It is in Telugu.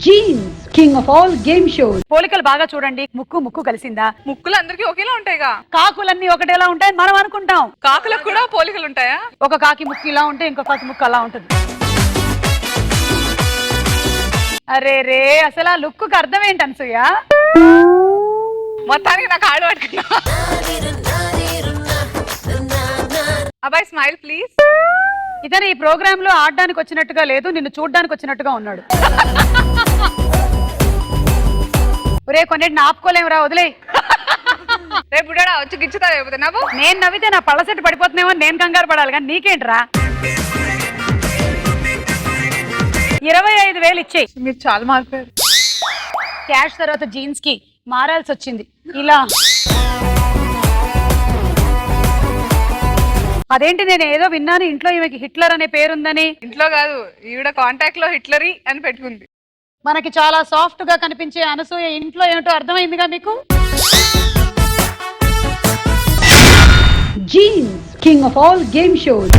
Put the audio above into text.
Jeans king of all game shows. పోలికలు బాగా చూడండి. ముక్కు ముక్కు కలిసిందా? ముక్కులు అందరికి ఒకేలా ఉంటాయిగా. కాకులన్నీ ఒకటేలా ఉంటాయని మనం అనుకుంటాం. కాకులకు కూడా పోలికలు ఉంటాయా? ఒక కాకి ముక్కు ఇలా ఉంటే ఇంకో కాకి ముక్కు అలా ఉంటుంది. అరే రే, అసలు ఆ లుక్ కు అర్థం ఏంటి అనసూయ? మొత్తానికి నాకు ఆడు పట్టుకున్నా. అబ్బాయి స్మైల్ ప్లీజ్. ఇతను ఈ ప్రోగ్రామ్ లో ఆడడానికి వచ్చినట్టుగా లేదు, నిన్ను చూడడానికి వచ్చినట్టుగా ఉన్నాడు. ఒరే కొన్నిటిని ఆపుకోలేమురా, వదిలే. రేపు బుడ్డా వచ్చి గిచ్చుతా లేకపోతే నవ్వు. నేను నవ్వితే నా పళ్ళ సెట్ పడిపోతున్నామో నేను కంగారు పడాలి, కానీ నీకేంట్రా? 25,000 ఇచ్చేయి. మీరు చాలా మారిపోయారు. క్యాష్ తర్వాత జీన్స్ కి మారాల్సి వచ్చింది. ఇలా అదేంటి, నేను ఏదో విన్నాను ఇంట్లో ఈమెకి హిట్లర్ అనే పేరుందని. ఇంట్లో కాదు, ఈవిడ కాంటాక్ట్ లో హిట్లరీ అని పెట్టుకుంది. మనకి చాలా సాఫ్ట్ గా కనిపించే అనసూయ ఇంట్లో ఏమిటో అర్థమైందిగా మీకు? Jeans king of all game shows.